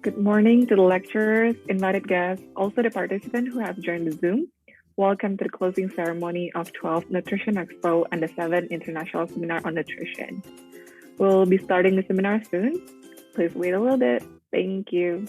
Good morning to the lecturers, invited guests, also the participants who have joined the Zoom. Welcome to the closing ceremony of 12th Nutrition Expo and the 7th International Seminar on Nutrition. We'll be starting the seminar soon. Please wait a little bit. Thank you.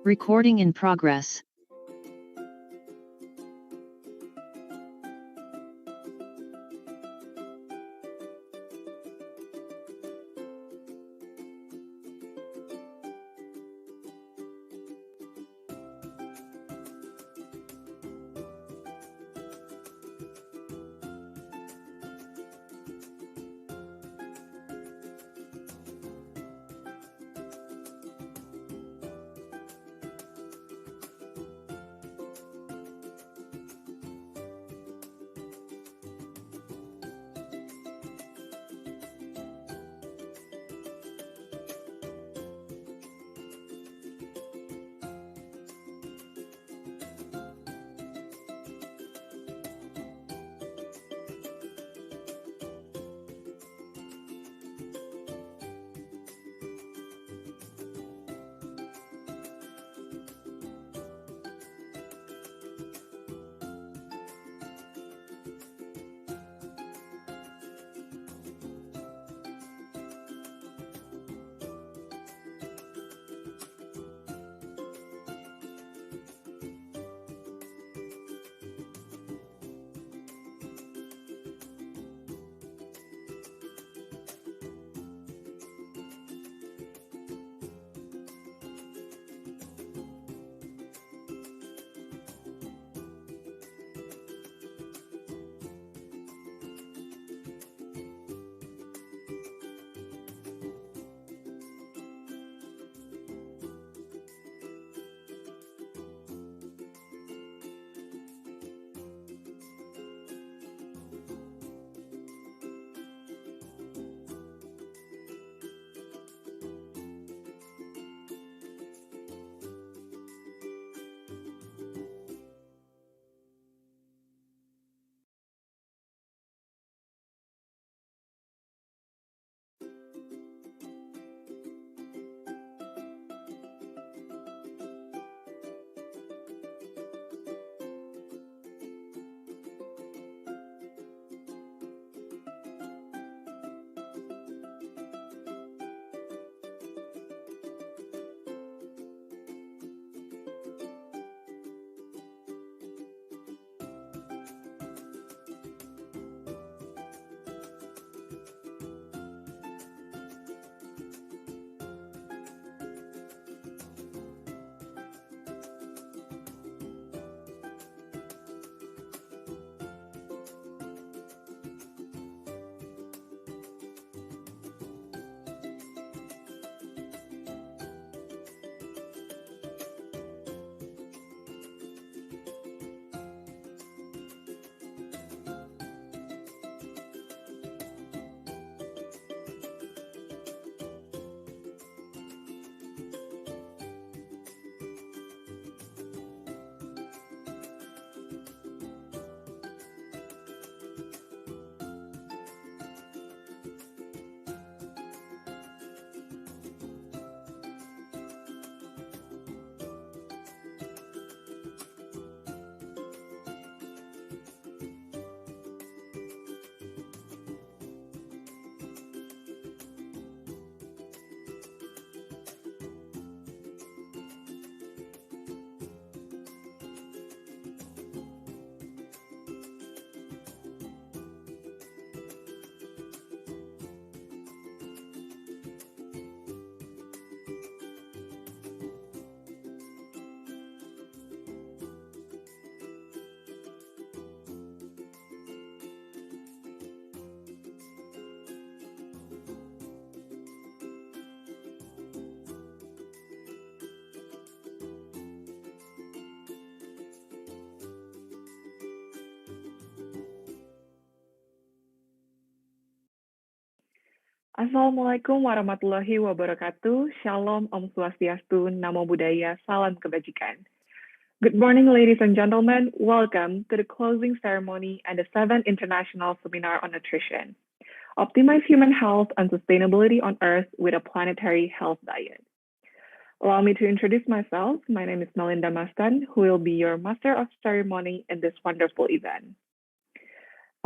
Recording in progress. Assalamualaikum warahmatullahi wabarakatuh. Shalom, Om Swastiastu, Namo Buddhaya, Salam Kebajikan. Good morning, ladies and gentlemen. Welcome to the closing ceremony and the 7th International Seminar on Nutrition. Optimize human health and sustainability on Earth with a planetary health diet. Allow me to introduce myself. My name is Melinda Mastan, who will be your Master of Ceremony in this wonderful event.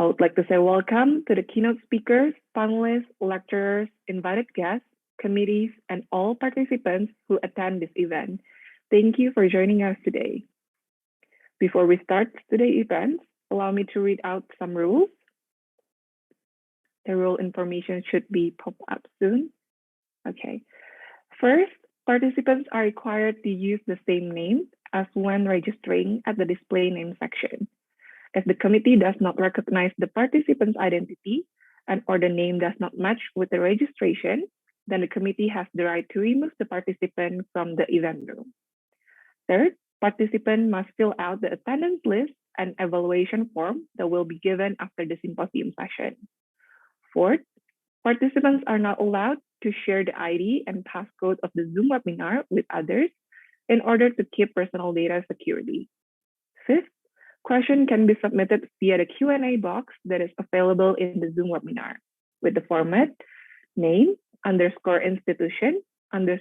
I would like to say welcome to the keynote speakers, panelists, lecturers, invited guests, committees, and all participants who attend this event. Thank you for joining us today. Before we start today's event, allow me to read out some rules. The rule information should be popped up soon. Okay. First, participants are required to use the same name as when registering at the display name section. If the committee does not recognize the participant's identity and or the name does not match with the registration, then the committee has the right to remove the participant from the event room. Third, participants must fill out the attendance list and evaluation form that will be given after the symposium session. Fourth, participants are not allowed to share the ID and passcode of the Zoom webinar with others in order to keep personal data securely. Fifth, questions can be submitted via the Q&A box that is available in the Zoom webinar with the format name _ institution _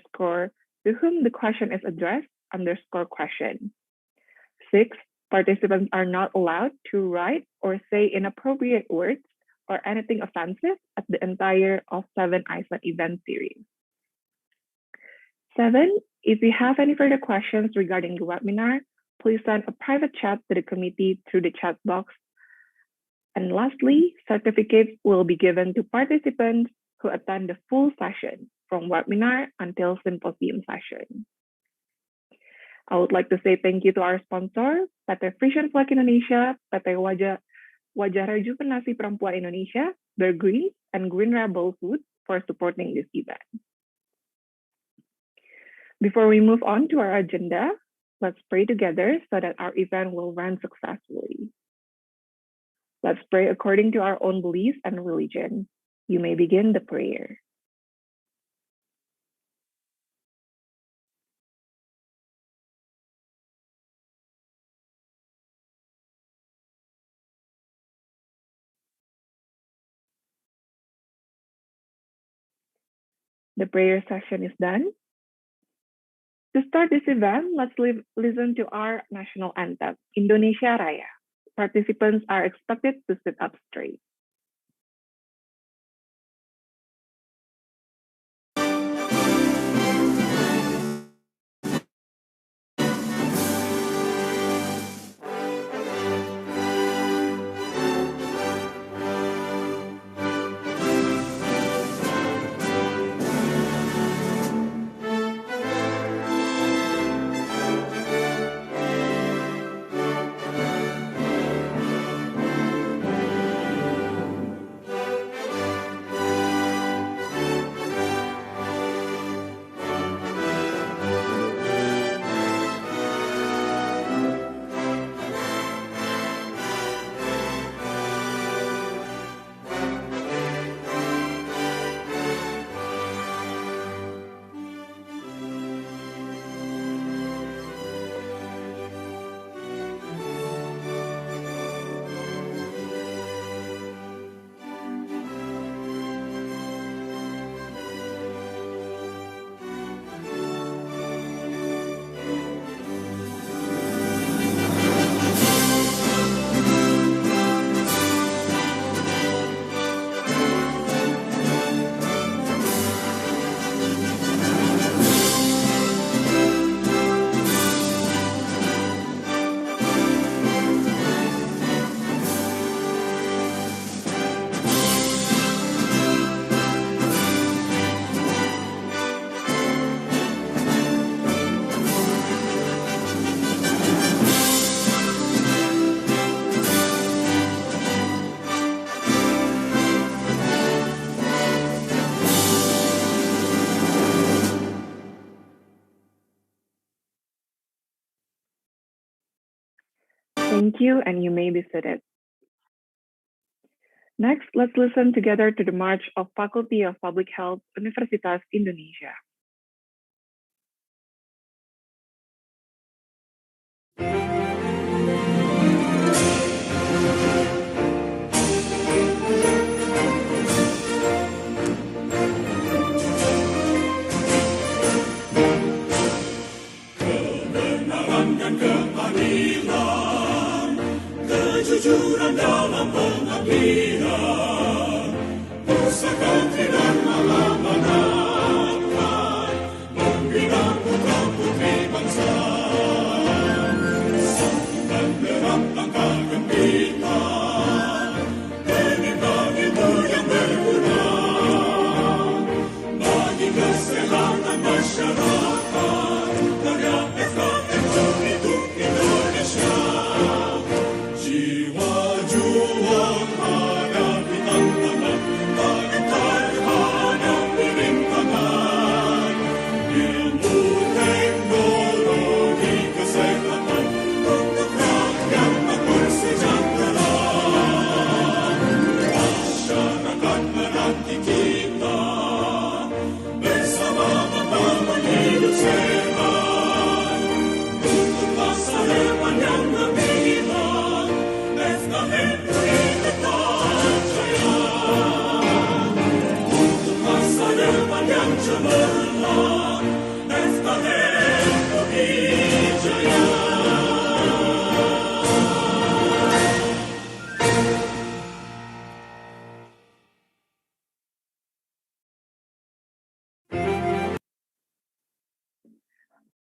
to whom the question is addressed _ question. Six, participants are not allowed to write or say inappropriate words or anything offensive at the entire of 7 ISON event series. 7, if you have any further questions regarding the webinar, please send a private chat to the committee through the chat box. And lastly, certificates will be given to participants who attend the full session from webinar until symposium session. I would like to say thank you to our sponsor, PT Vision Flag Indonesia, PT Wajah Rejuvenasi Perempuan Indonesia, Bear Green, and Green Rebel Food for supporting this event. Before we move on to our agenda, let's pray together so that our event will run successfully. Let's pray according to our own beliefs and religion. You may begin the prayer. The prayer session is done. To start this event, let's listen to our national anthem, Indonesia Raya. Participants are expected to sit up straight. Thank you, and you may be seated. Next, let's listen together to the March of Faculty of Public Health, Universitas Indonesia. Kebenaran dan keadilan, kejujuran dalam pengabdian, pusaka dan malam menatap, membina putra-putri bangsa.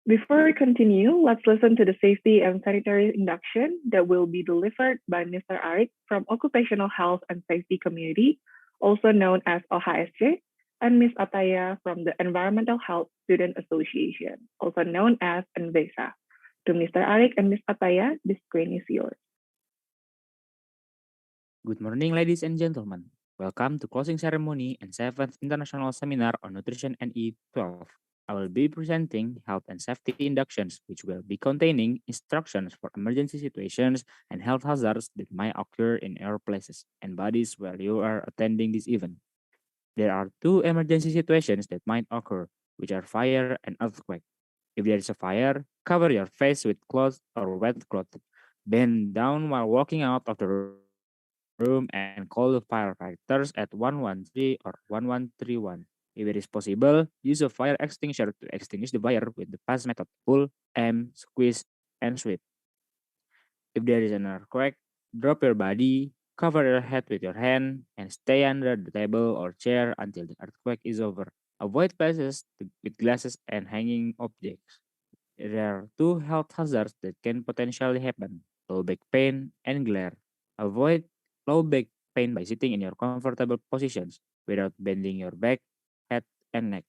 Before we continue, let's listen to the safety and sanitary induction that will be delivered by Mr. Arik from Occupational Health and Safety Community, also known as OHSC, and Ms. Ataya from the Environmental Health Student Association, also known as ENVESA. To Mr. Arik and Ms. Ataya, the screen is yours. Good morning, ladies and gentlemen. Welcome to closing ceremony and 7th International Seminar on Nutrition NE12. I will be presenting health and safety inductions, which will be containing instructions for emergency situations and health hazards that might occur in your places and bodies where you are attending this event. There are two emergency situations that might occur, which are fire and earthquake. If there is a fire, cover your face with cloth or wet cloth. Bend down while walking out of the room and call the firefighters at 113 or 1131. If it is possible, use a fire extinguisher to extinguish the fire with the fast method: pull, aim, squeeze, and sweep. If there is an earthquake, drop your body, cover your head with your hand, and stay under the table or chair until the earthquake is over. Avoid places with glasses and hanging objects. There are two health hazards that can potentially happen: low back pain and glare. Avoid low back pain by sitting in your comfortable positions without bending your back, head, and neck.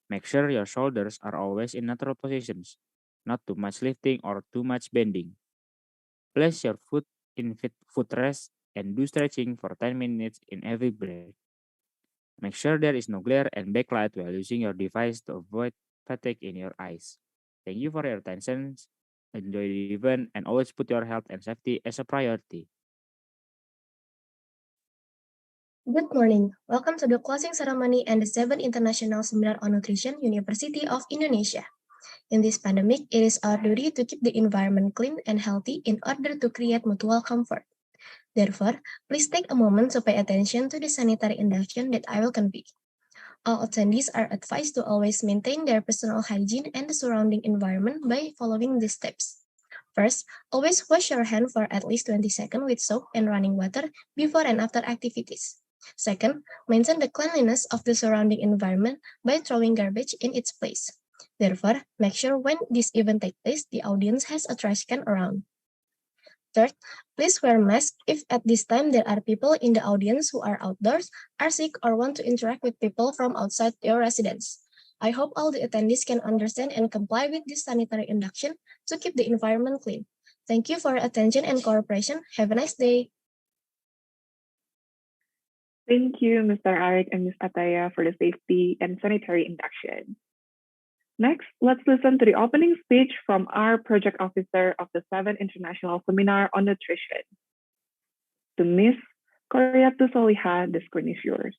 Make sure your shoulders are always in natural positions, not too much lifting or too much bending. Place your foot in footrest and do stretching for 10 minutes in every break. Make sure there is no glare and backlight while using your device to avoid fatigue in your eyes. Thank you for your attention. Enjoy the event and always put your health and safety as a priority. Good morning. Welcome to the closing ceremony and the 7th International Seminar on Nutrition, University of Indonesia. In this pandemic, it is our duty to keep the environment clean and healthy in order to create mutual comfort. Therefore, please take a moment to pay attention to the sanitary induction that I will convey. All attendees are advised to always maintain their personal hygiene and the surrounding environment by following these steps. First, always wash your hand for at least 20 seconds with soap and running water before and after activities. Second, maintain the cleanliness of the surrounding environment by throwing garbage in its place. Therefore, make sure when this event takes place, the audience has a trash can around. Third, please wear masks if at this time there are people in the audience who are outdoors, are sick, or want to interact with people from outside your residence. I hope all the attendees can understand and comply with this sanitary induction to keep the environment clean. Thank you for your attention and cooperation. Have a nice day. Thank you, Mr. Arik and Ms. Ataya, for the safety and sanitary induction. Next, let's listen to the opening speech from our project officer of the 7th International Seminar on Nutrition. To Ms. Koryatu Soliha, the screen is yours.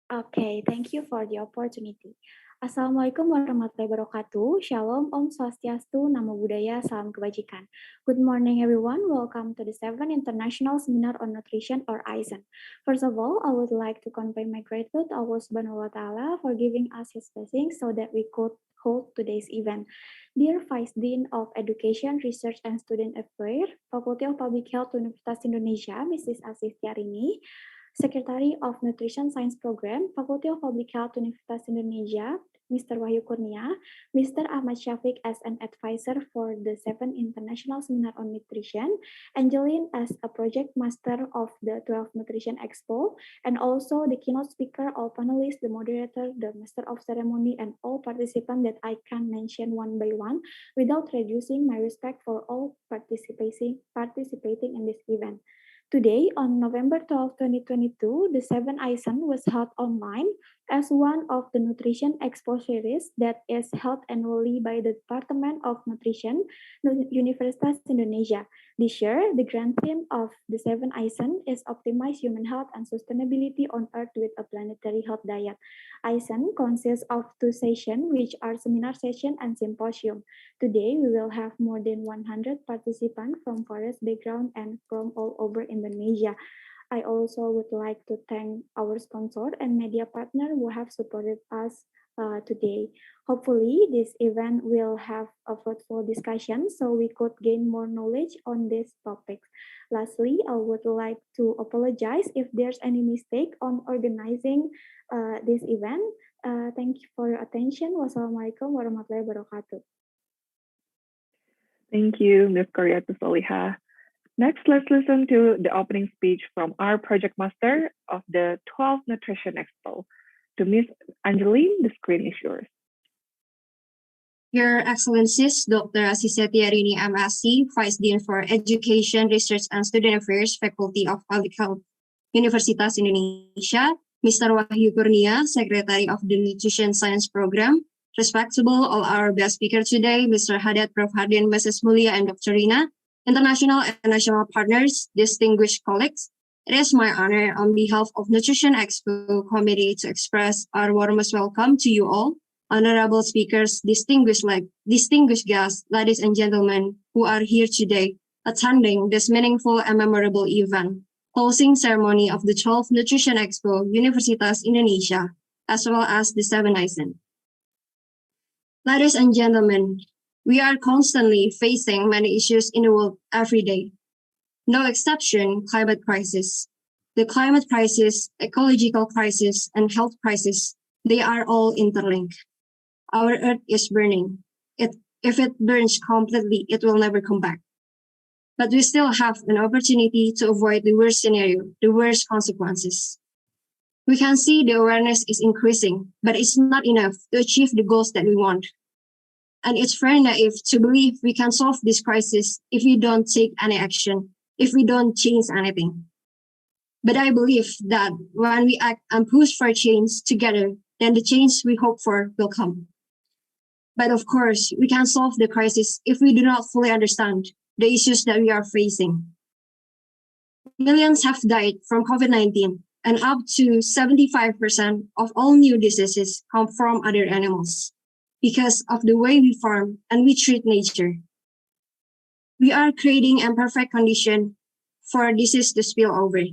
Okay, thank you for the opportunity. Assalamualaikum warahmatullahi wabarakatuh. Shalom, Om Swastiastu, Namo Buddhaya, Salam Kebajikan. Good morning, everyone. Welcome to the 7th International Seminar on Nutrition, or ISON. First of all, I would like to convey my gratitude to Allah Subhanahu wa Ta'ala for giving us His blessings so that we could hold today's event. Dear Vice Dean of Education, Research, and Student Affairs, Faculty of Public Health, Universitas Indonesia, Mrs. Asif Tiarini, Secretary of Nutrition Science Program, Faculty of Public Health, Universitas Indonesia, Mr. Wahyu Kurnia, Mr. Ahmad Syafiq as an advisor for the 7th International Seminar on Nutrition, Angeline as a project master of the 12th Nutrition Expo, and also the keynote speaker, all panelists, the moderator, the master of ceremony, and all participants that I can mention one by one without reducing my respect for all participating in this event. Today, on November 12, 2022, the 7th ISON was held online as one of the Nutrition Expo series that is held annually by the Department of Nutrition, Universitas Indonesia. This year, the grand theme of the 7th ISON is Optimize Human Health and Sustainability on Earth with a Planetary Health Diet. ISON consists of two sessions, which are seminar session and symposium. Today, we will have more than 100 participants from various backgrounds and from all over Indonesia. I also would like to thank our sponsor and media partner who have supported us today. Hopefully, this event will have a fruitful discussion so we could gain more knowledge on this topic. Lastly, I would like to apologize if there's any mistake on organizing this event. Thank you for your attention. Wassalamualaikum warahmatullahi wabarakatuh. Thank you, Ms. Koryatu Soliha. Next, let's listen to the opening speech from our project master of the 12th Nutrition Expo. To Ms. Angeline, the screen is yours. Your Excellencies, Dr. Asiseti Arini, MSc, Vice Dean for Education, Research and Student Affairs, Faculty of Public Health, Universitas Indonesia, Mr. Wahyu Kurnia, Secretary of the Nutrition Science Program, respectable all our guest speakers today, Mr. Haddad, Prof. Hardin, Mrs. Mulia, and Dr. Rina, international and national partners, distinguished colleagues. It is my honor on behalf of Nutrition Expo Committee to express our warmest welcome to you all, honorable speakers, distinguished guests, ladies and gentlemen who are here today attending this meaningful and memorable event, closing ceremony of the 12th Nutrition Expo Universitas Indonesia, as well as the 7 ISON. Ladies and gentlemen, we are constantly facing many issues in the world every day. No exception, climate crisis. The climate crisis, ecological crisis, and health crisis, they are all interlinked. Our earth is burning. If it burns completely, it will never come back. But we still have an opportunity to avoid the worst scenario, the worst consequences. We can see the awareness is increasing, but it's not enough to achieve the goals that we want. And it's very naive to believe we can solve this crisis if we don't take any action, if we don't change anything. But I believe that when we act and push for change together, then the change we hope for will come. But of course, we can solve the crisis if we do not fully understand the issues that we are facing. Millions have died from COVID-19, and up to 75% of all new diseases come from other animals because of the way we farm and we treat nature. We are creating a perfect condition for disease to spill over.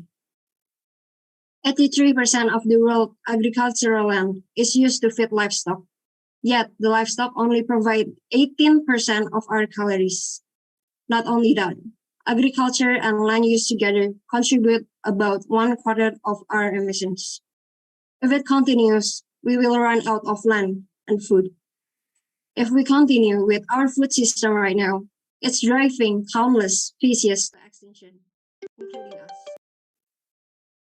83% of the world agricultural land is used to feed livestock, yet the livestock only provide 18% of our calories. Not only that, agriculture and land use together contribute about 1/4 of our emissions. If it continues, we will run out of land and food. If we continue with our food system right now, it's driving countless species to extinction, including us.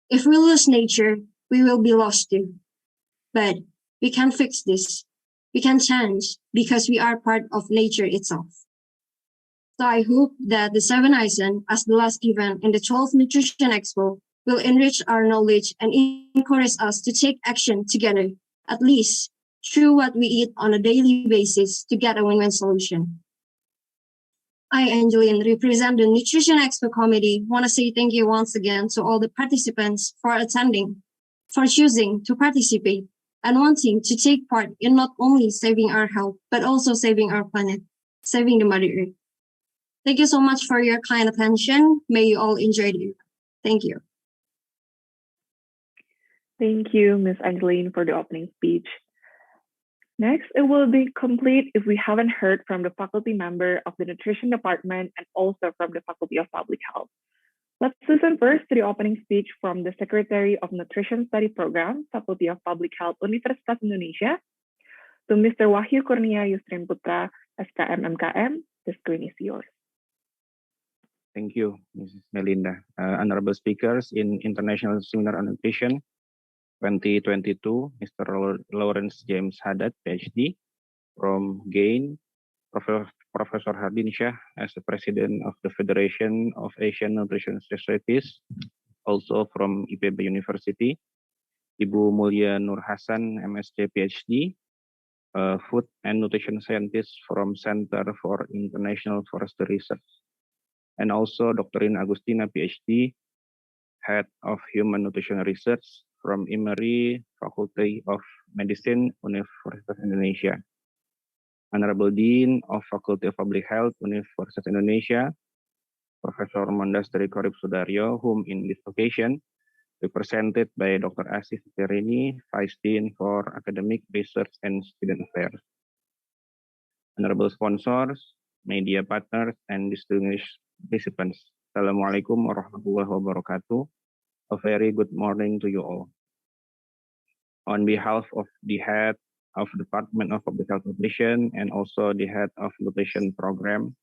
If we lose nature, we will be lost too. But we can fix this. We can change because we are part of nature itself. So I hope that the 7 ISON, as the last event in the 12th Nutrition Expo, will enrich our knowledge and encourage us to take action together, at least through what we eat on a daily basis to get a win-win solution. I, Angeline, represent the Nutrition Expo Committee, want to say thank you once again to all the participants for attending, for choosing to participate, and wanting to take part in not only saving our health, but also saving our planet, saving the Mother Earth. Thank you so much for your kind attention. May you all enjoy the event. Thank you. Thank you, Ms. Angeline, for the opening speech. Next, it will be complete if we haven't heard from the faculty member of the Nutrition Department and also from the Faculty of Public Health. Let's listen first to the opening speech from the Secretary of Nutrition Study Program, Faculty of Public Health, Universitas Indonesia, to Mr. Wahyu Kurnia Yusrin Putra, FKM MKM. The screen is yours. Thank you, Mrs. Melinda. Honorable speakers in International Seminar on Nutrition 2022, Mr. Lawrence James Haddad, PhD, from GAIN, Professor Hardin Shah as the President of the Federation of Asian Nutrition Societies, also from IPB University, Ibu Mulia Nur Hasan, MSc PhD, Food and Nutrition Scientist from Center for International Forestry Research, and also Dr. Rina Agustina, PhD, Head of Human Nutrition Research from IMERI, Faculty of Medicine, Universitas Indonesia. Honorable Dean of Faculty of Public Health, Universitas Indonesia, Professor Mondastri Korip Sudaryo, whom in this occasion represented by Dr. Asif Terini, Vice Dean for Academic Research and Student Affairs. Honorable sponsors, media partners, and distinguished participants. Assalamualaikum warahmatullahi wabarakatuh. A very good morning to you all. On behalf of the head of Department of Public Health Nutrition and also the head of Nutrition Program,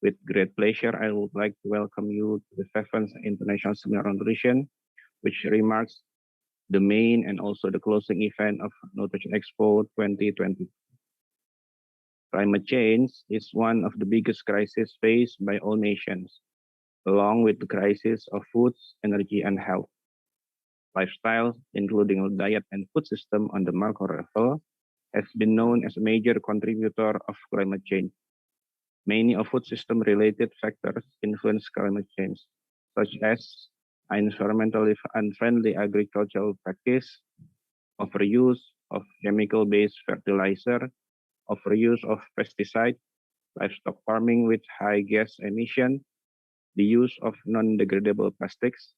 With great pleasure, I would like to welcome you to the 7th International Seminar on Nutrition, which remarks the main and also the closing event of Nutrition Expo 2020. Climate change is one of the biggest crises faced by all nations, along with the crisis of foods, energy, and health. Lifestyle, including diet and food system on the macro level, has been known as a major contributor of climate change. Many of food system-related factors influence climate change, such as environmentally unfriendly agricultural practice, overuse of chemical-based fertilizer, overuse of pesticide, livestock farming with high gas emission, the use of non-degradable plastics,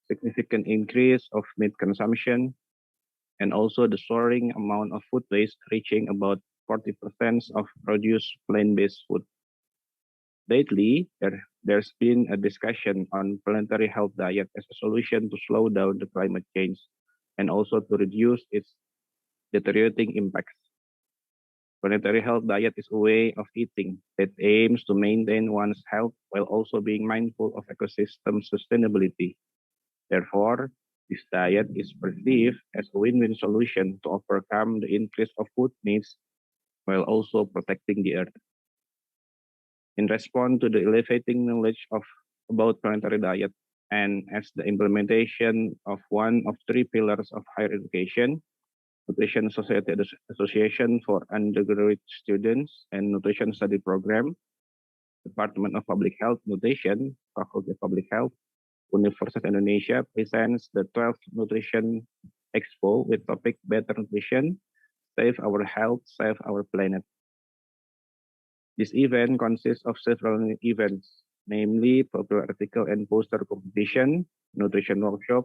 significant increase of meat consumption, and also the soaring amount of food waste reaching about 40% of produced plant-based food. Lately, there's been a discussion on planetary health diet as a solution to slow down the climate change and also to reduce its deteriorating impacts. Planetary health diet is a way of eating that aims to maintain one's health while also being mindful of ecosystem sustainability. Therefore, this diet is perceived as a win-win solution to overcome the increase of food needs while also protecting the earth. In response to the elevating knowledge about planetary diet and as the implementation of one of 3 pillars of higher education, Nutrition Society Association for Undergraduate Students and Nutrition Study Program, Department of Public Health Nutrition, Faculty of Public Health, Universitas Indonesia presents the 12th Nutrition Expo with topic Better Nutrition, Save Our Health, Save Our Planet. This event consists of several events, namely popular article and poster competition, nutrition workshop,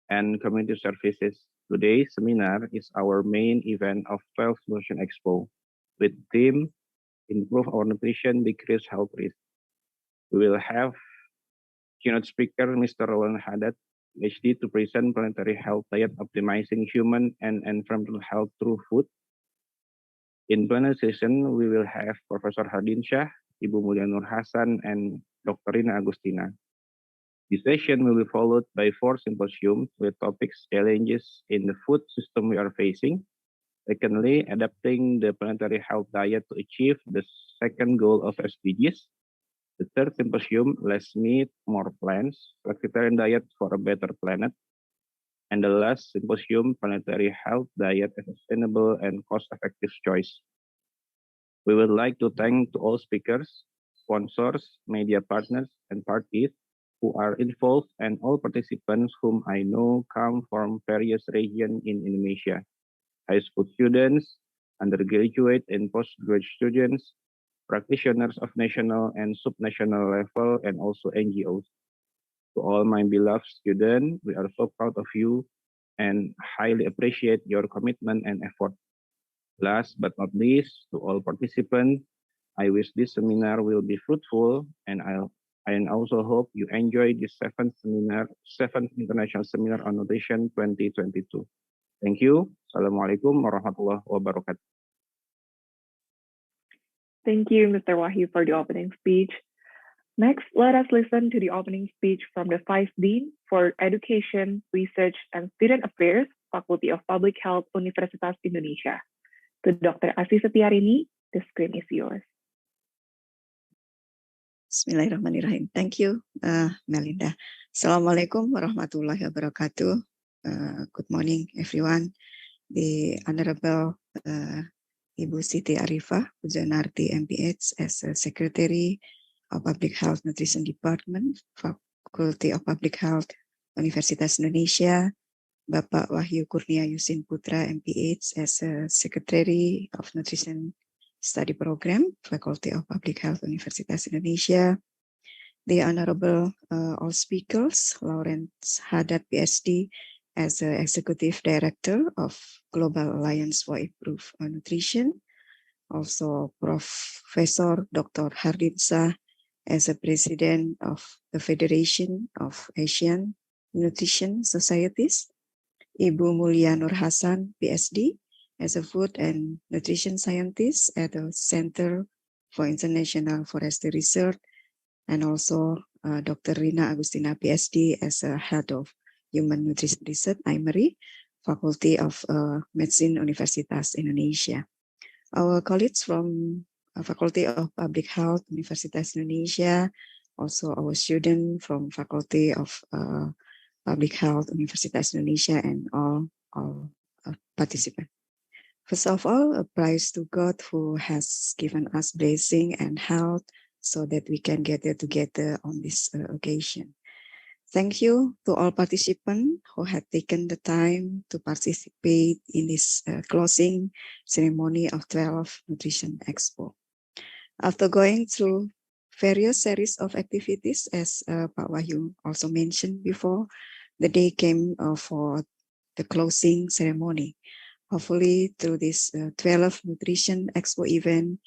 and community services. Today's seminar is our main event of 12th Nutrition Expo, with theme Improve Our Nutrition, Decrease Health Risk. We will have keynote speaker Mr. Roland Haddad, PhD, to present planetary health diet optimizing human and environmental health through food. In plenary session, we will have Professor Hardinsyah, Ibu Mulia Nur Hasan, and Dr. Rina Agustina. This session will be followed by 4 symposiums with topics challenges in the food system we are facing. Secondly, adapting the planetary health diet to achieve the second goal of SDGs. The third symposium, less meat, more plants, vegetarian diet for a better planet. And the last symposium, planetary health diet, a sustainable and cost-effective choice. We would like to thank to all speakers, sponsors, media partners, and parties who are involved and all participants whom I know come from various regions in Indonesia, high school students, undergraduate and postgraduate students, practitioners of national and subnational level, and also NGOs. To all my beloved students, we are so proud of you and highly appreciate your commitment and effort. Last but not least, to all participants, I wish this seminar will be fruitful, and I also hope you enjoy this 7th International Seminar on Nutrition 2022. Thank you. Assalamualaikum warahmatullahi wabarakatuh. Thank you, Mr. Wahyu, for the opening speech. Next, let us listen to the opening speech from the Vice Dean for Education, Research, and Student Affairs, Faculty of Public Health, Universitas Indonesia. To Dr. Asih Setiarini, the screen is yours. Bismillahirrahmanirrahim. Thank you, Melinda. Assalamualaikum warahmatullahi wabarakatuh. Good morning, everyone. The Honorable Ibu Siti Arifah Pujanarti MPH as a Secretary of Public Health Nutrition Department, Faculty of Public Health, Universitas Indonesia, Bapak Wahyu Kurnia Yusin Putra MPH as a Secretary of Nutrition Study Program, Faculty of Public Health, Universitas Indonesia, the Honorable all speakers, Lawrence Haddad, PhD, as the Executive Director of Global Alliance for Improved Nutrition, also Professor Dr. Hardinsyah as the President of the Federation of Asian Nutrition Societies, Ibu Mulia Nur Hasan, PhD, as a Food and Nutrition Scientist at the Center for International Forestry Research, and also Dr. Rina Agustina, PhD, as a Head of Human Nutrition Research, IMRI, Faculty of Medicine, Universitas Indonesia. Our colleagues from Faculty of Public Health, Universitas Indonesia, also our student from Faculty of Public Health, Universitas Indonesia, and all participants. First of all, a praise to God who has given us blessing and health so that we can gather together on this occasion. Thank you to all participants who have taken the time to participate in this closing ceremony of 12 Nutrition Expo. After going through various series of activities, as Pak Wahyu also mentioned before, the day came for the closing ceremony. Hopefully, through this 12 Nutrition Expo event,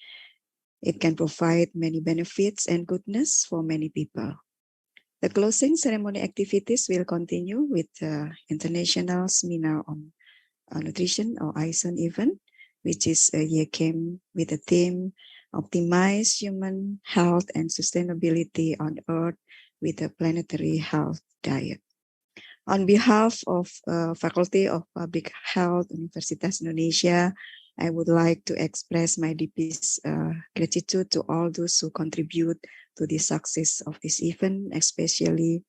it can provide many benefits and goodness for many people. The closing ceremony activities will continue with the International Seminar on Nutrition or ISON event, which is a year came with the theme Optimize Human Health and Sustainability on Earth with a Planetary Health Diet. On behalf of Faculty of Public Health, Universitas Indonesia, I would like to express my deepest gratitude to all those who contribute to the success of this event, especially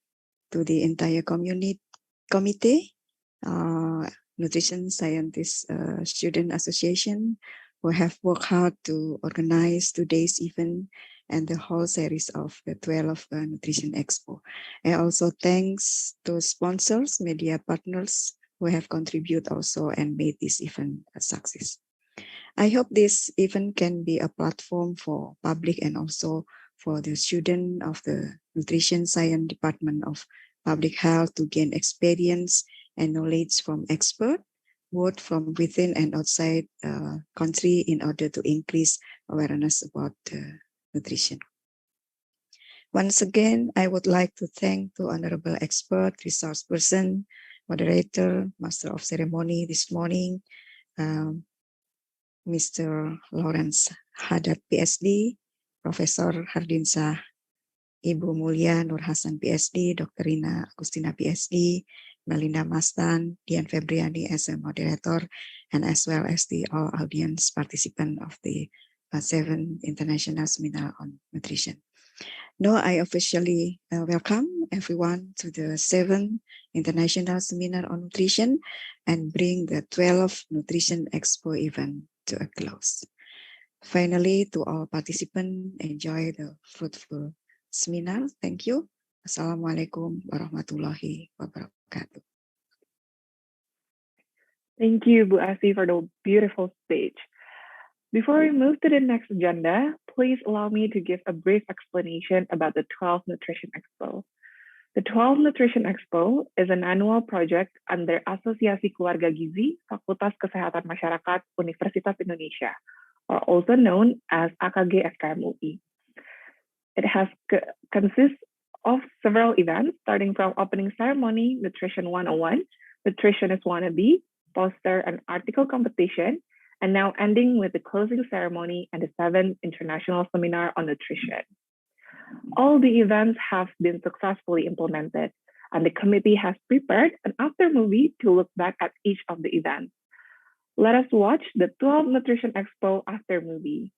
to the entire committee, Nutrition Scientist Student Association, who have worked hard to organize today's event and the whole series of the 12 Nutrition Expo. And also thanks to sponsors, media partners who have contributed also and made this event a success. I hope this event can be a platform for public and also for the student of the Nutrition Science Department of Public Health to gain experience and knowledge from experts, both from within and outside country, in order to increase awareness about nutrition. Once again, I would like to thank the honorable expert, resource person, moderator, master of ceremony this morning, Mr. Lawrence Haddad, PhD, Profesor Hardinsa, Ibu Mulia Nur Hasan, PhD, Dr. Rina Agustina, PhD, Melinda Mastan, Dian Febriani as a moderator, and as well as the all audience participant of the 7th International Seminar on Nutrition. Now I officially welcome everyone to the 7th International Seminar on Nutrition and bring the 12th Nutrition Expo event to a close. Finally, to all participants, enjoy the fruitful seminar. Thank you. Assalamualaikum warahmatullahi wabarakatuh. Thank you, Bu Asi, for the beautiful speech. Before we move to the next agenda, please allow me to give a brief explanation about the 12th Nutrition Expo. The 12th Nutrition Expo is an annual project under Asosiasi Keluarga Gizi, Fakultas Kesehatan Masyarakat Universitas Indonesia, or also known as AKG FKM UI. It consists of several events, starting from opening ceremony, Nutrition 101, Nutritionist Wannabe, poster and article competition, and now ending with the closing ceremony and the 7th International Seminar on Nutrition. All the events have been successfully implemented, and the committee has prepared an aftermovie to look back at each of the events. Let us watch the 12th Nutrition Expo aftermovie.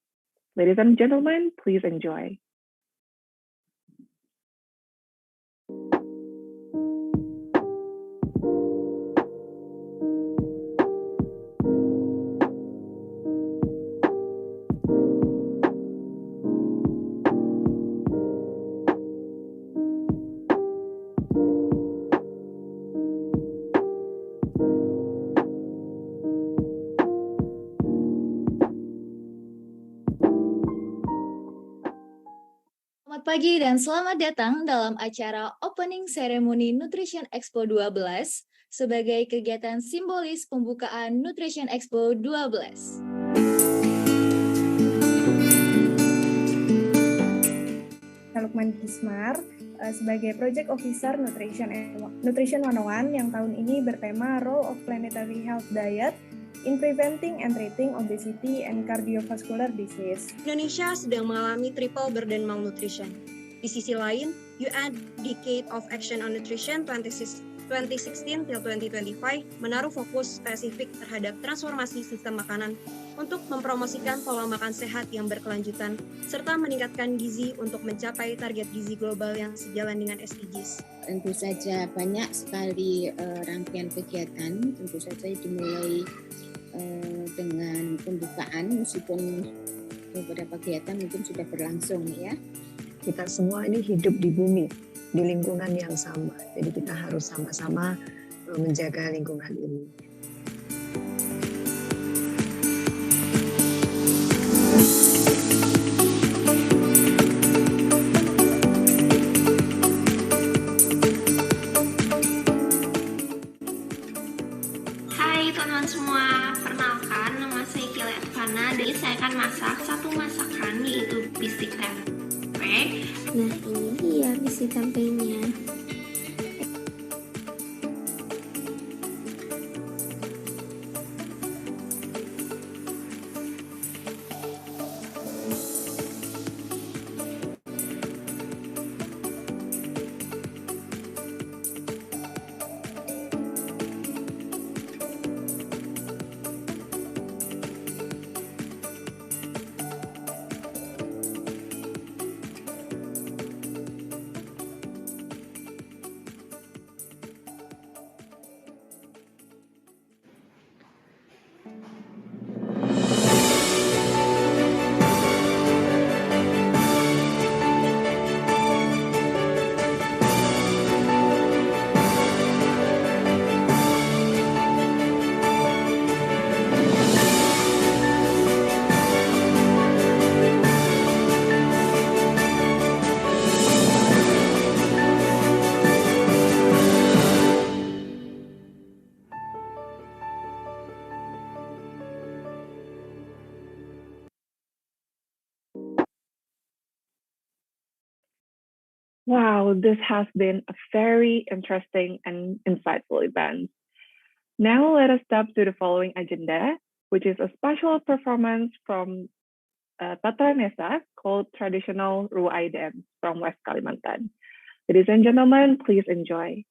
Ladies and gentlemen, please enjoy. Selamat pagi dan selamat datang dalam acara Opening Ceremony Nutrition Expo12 sebagai kegiatan simbolis pembukaan Nutrition Expo12. Lukman Kismar sebagai Project Officer Nutrition 101 yang tahun ini bertema Role of Planetary Health Diet in preventing and treating obesity and cardiovascular disease. Indonesia sedang mengalami triple burden malnutrition. Di sisi lain, UN Decade of Action on Nutrition 2016 till 2025 menaruh fokus spesifik terhadap transformasi sistem makanan untuk mempromosikan pola makan sehat yang berkelanjutan serta meningkatkan gizi untuk mencapai target gizi global yang sejalan dengan SDGs. Tentu saja banyak sekali rangkaian kegiatan, tentu saja dimulai dengan pembukaan meskipun beberapa kegiatan mungkin sudah berlangsung ya. Kita semua ini hidup di bumi, di lingkungan yang sama. Jadi kita harus sama-sama menjaga lingkungan ini. Hai teman-teman semua, perkenalkan nama saya Kegiatan. Jadi saya akan masak satu masakan yaitu bistik tempe. Nah ini dia bistik tempenya. Wow, this has been a very interesting and insightful event. Now let us step to the following agenda, which is a special performance from Tatranesa called Traditional Ruai Dance from West Kalimantan. Ladies and gentlemen, please enjoy.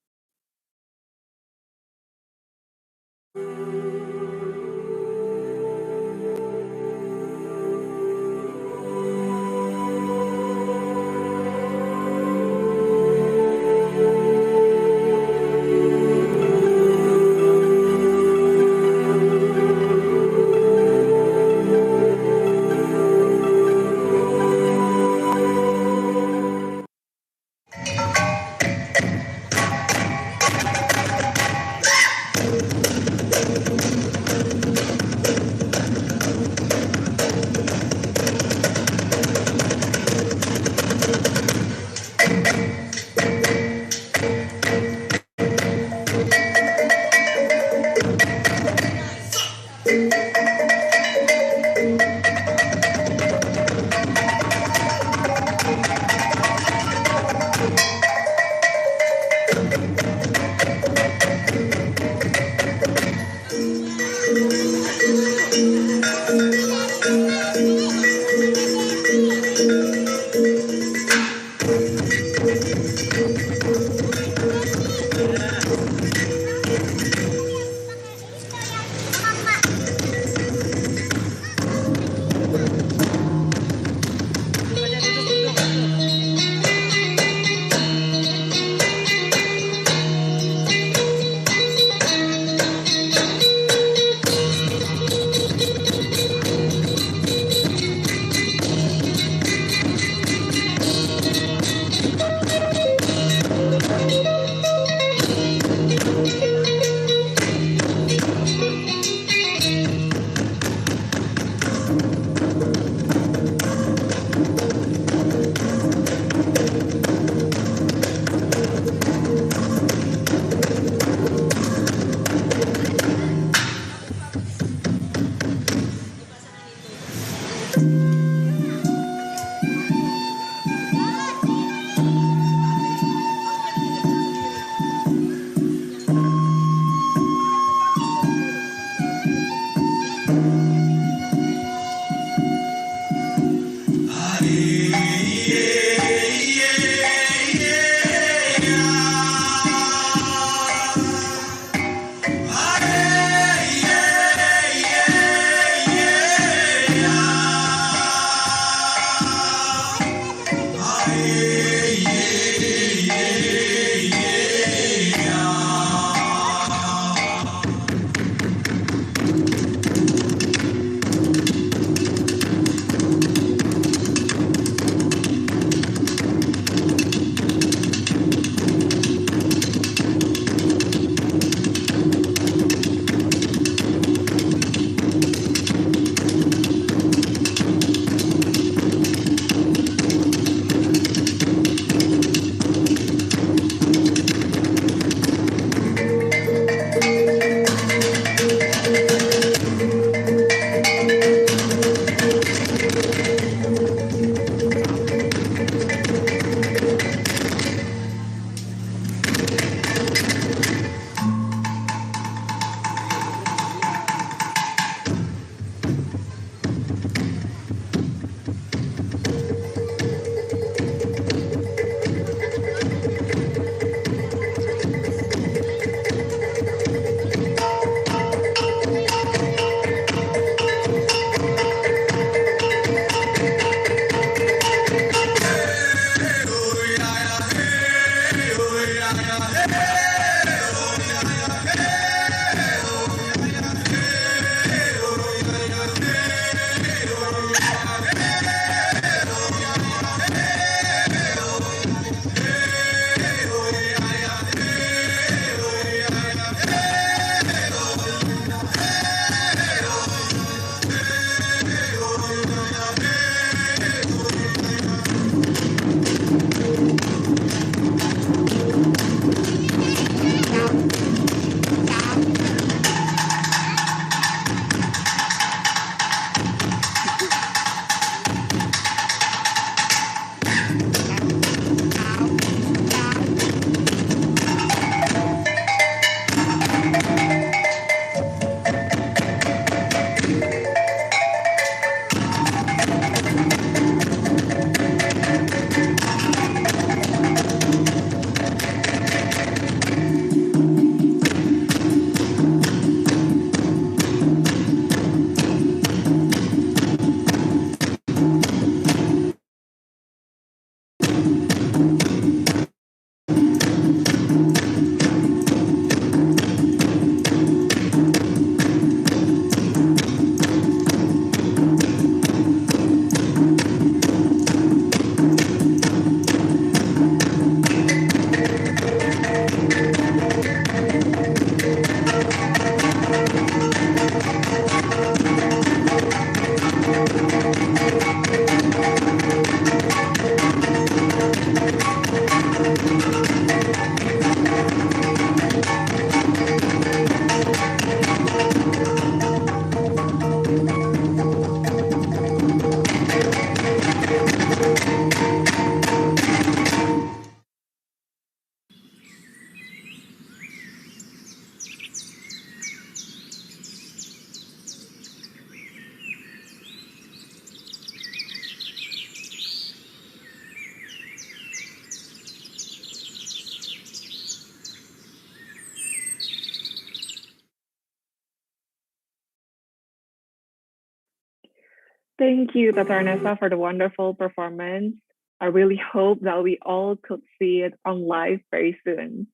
Thank you, Tatranesa, for the wonderful performance. I really hope that we all could see it on live very soon.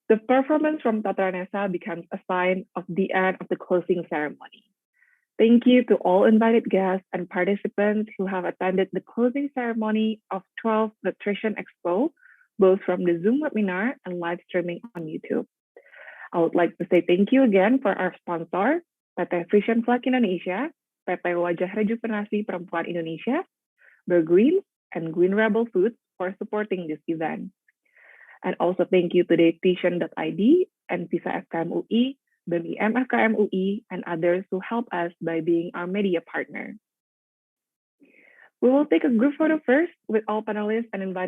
The performance from Tatranesa becomes a sign of the end of the closing ceremony. Thank you to all invited guests and participants who have attended the closing ceremony of 12 Nutrition Expo, both from the Zoom webinar and live streaming on YouTube. I would like to say thank you again for our sponsor, PT Vision Flag Indonesia, PT Wajah Rejuvenasi Perempuan Indonesia, Green, and Green Rebel Foods for supporting this event. And also thank you to Nutrition.id and Visa FKM UI, BEM FKM UI, and others who help us by being our media partner. We will take a group photo first with all panelists and invite